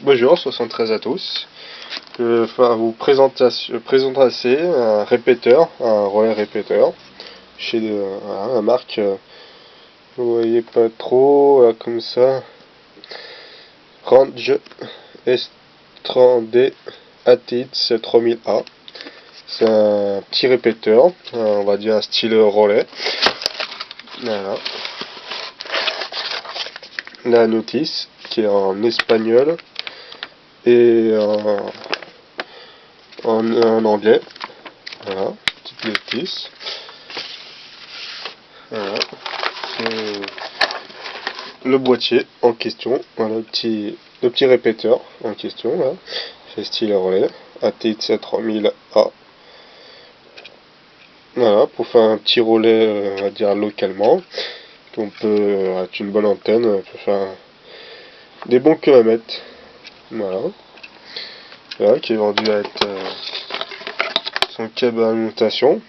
Bonjour, 73 à tous. Je vais vous présenter un répéteur, un relais répéteur, chez voilà, la marque, vous voyez pas trop, comme ça, Range S30D ATX 3000A. C'est un petit répéteur, on va dire un style relais. Voilà. La notice qui est en espagnol et en anglais. Voilà, petite notice. Voilà. Le boîtier en question, voilà, le petit répéteur en question, là. C'est style relais, ATX 3000A. Voilà, pour faire un petit relais, on va dire localement. On peut, avec une bonne antenne, on peut faire des bons kilomètres. Voilà. Voilà, qui est vendu avec son câble d'alimentation.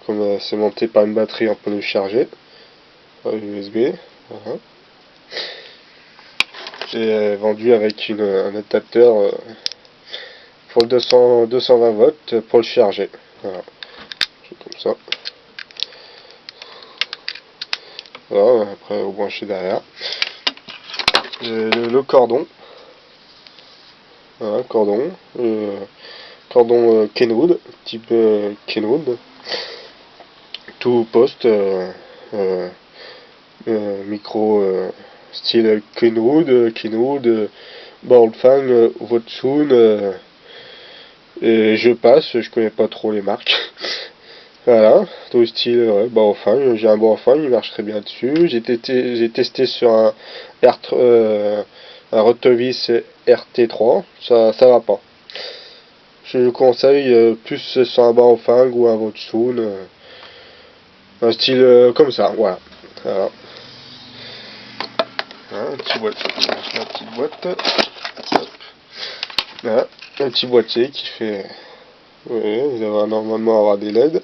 Comme c'est monté par une batterie, on peut le charger par USB. Voilà. Et vendu avec un adaptateur pour 220 volts pour le charger. Voilà. C'est comme ça. Voilà, après vous branchez derrière. Le cordon. Voilà, cordon. Cordon Kenwood, type Kenwood. Tout poste micro style Kenwood, Baofeng, Wotsun, et je passe, je connais pas trop les marques. Voilà, tout style Baofeng, j'ai un Baofeng, il marche très bien dessus. J'ai testé sur un Rotovis RT3, ça va pas. Je le conseille plus sur un Baofeng ou un Wotsun, un style comme ça, voilà. Voilà. Voilà, un petit boîtier, la petite boîte. Hop. Voilà, un petit boîtier qui fait. Vous voyez, vous allez normalement avoir des LED.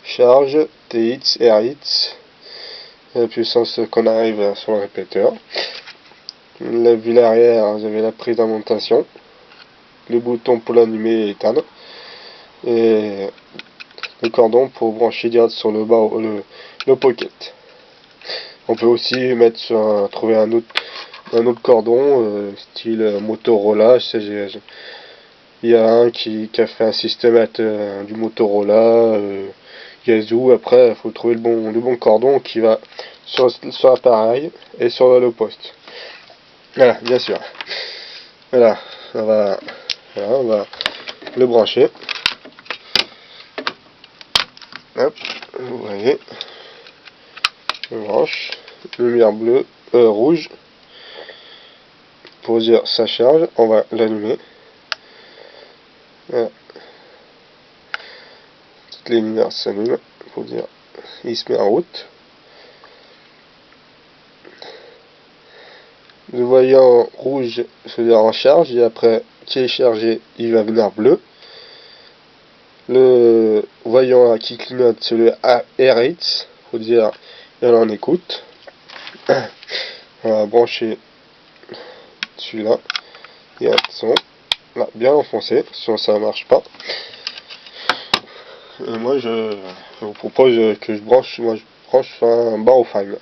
Charge, TX, RX. La puissance qu'on arrive sur le répéteur. La vue l'arrière, vous avez la prise d'alimentation. Le bouton pour l'allumer et éteindre. Et le cordon pour brancher direct sur le bas, le pocket. On peut aussi mettre trouver un autre cordon, style Motorola. Il y a un qui a fait un système du Motorola, Yazoo. Après, il faut trouver le bon cordon qui va sur l'appareil et sur le poste. Voilà, bien sûr. Voilà, on va le brancher. Hop, vous voyez. Je branche. Lumière bleue, rouge. Pour dire ça charge, on va l'allumer. Voilà. Toutes les lumières s'allument pour dire il se met en route. Le voyant rouge se dire en charge et après qui est chargé il va venir bleu. Le voyant qui clignote c'est le RX, faut dire il en écoute. On va brancher celui-là. Il y a un son là, bien enfoncé, sinon ça marche pas. Et moi je vous propose que je branche sur un Baofeng.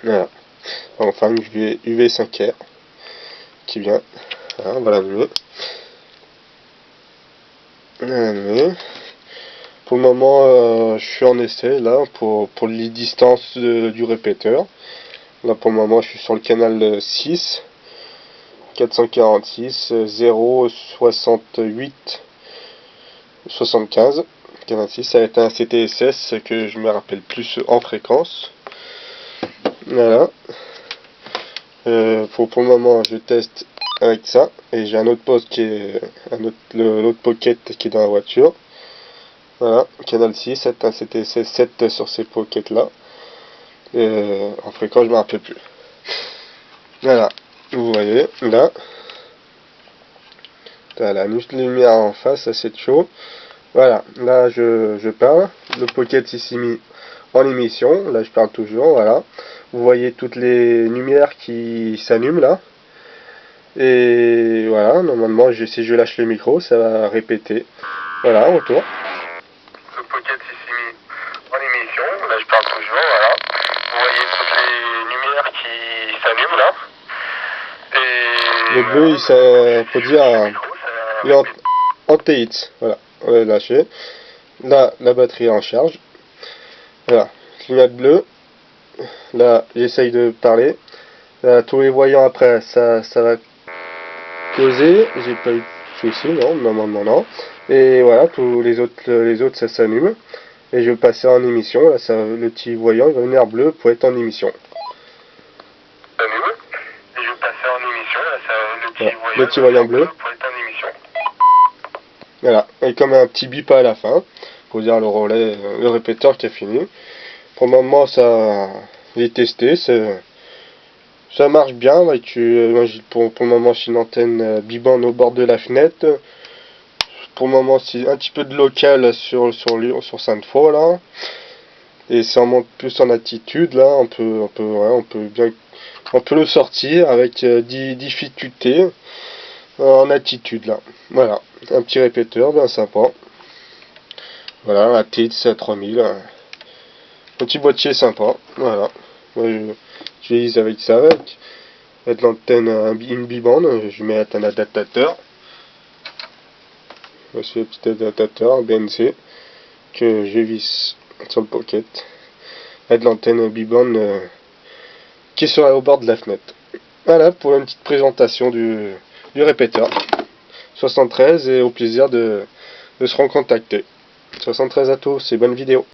Voilà. Baofeng UV5R qui vient. Voilà, on va l'allumer. Pour le moment, je suis en essai là pour les distances du répéteur. Là pour le moment, je suis sur le canal 6 446 0 68 75. Canal 6, ça va être un CTSS que je me rappelle plus en fréquence. Voilà. Pour le moment, je teste avec ça et j'ai un autre poste qui est l'autre pocket qui est dans la voiture. Voilà, canal 6, c'est un CTSS 7 sur ces pockets là. En fréquence, je me rappelle plus. Voilà, vous voyez là. T'as la lumière en face, ça c'est chaud. Voilà, là je parle. Le pocket ici mis en émission. Là je parle toujours, voilà. Vous voyez toutes les lumières qui s'allument là. Et voilà, normalement si je lâche le micro, ça va répéter. Voilà, retour. Le Pocket s'est mis en émission, là je parle toujours, voilà. Vous voyez toutes les lumières qui s'allument là. Et le bleu, ça peut dire, il est en TX. Voilà, on va lâcher. Là, la batterie est en charge. Voilà, clignote bleu. Là, j'essaye de parler. Là, tous les voyants après, ça va causer. J'ai pas eu de soucis, non, normalement non. Et voilà, tous les autres ça s'allume. Et je vais passer en émission. Là, le petit voyant il va venir bleu pour être en émission. Et je vais passer en émission. Là, le petit voyant bleu pour être en émission. Voilà, et comme un petit bip à la fin, pour dire le relais, le répéteur qui est fini. Pour le moment, ça, il est testé, ça marche bien. Moi, pour le moment, j'ai une antenne bibande au bord de la fenêtre. Pour le moment, c'est un petit peu de local sur Sainte-Foy là, et ça monte plus en attitude là. On peut le sortir avec difficulté en attitude là. Voilà, un petit répéteur bien sympa. Voilà, la TX 3000, un petit boîtier sympa. Voilà, moi j'utilise avec ça, avec l'antenne une bibande. Je mets un adaptateur. Voici le petit adaptateur BNC que je visse sur le Pocket, avec l'antenne bibande qui sera au bord de la fenêtre. Voilà pour une petite présentation du répéteur 73, et au plaisir de se recontacter. 73 à tous et bonne vidéo.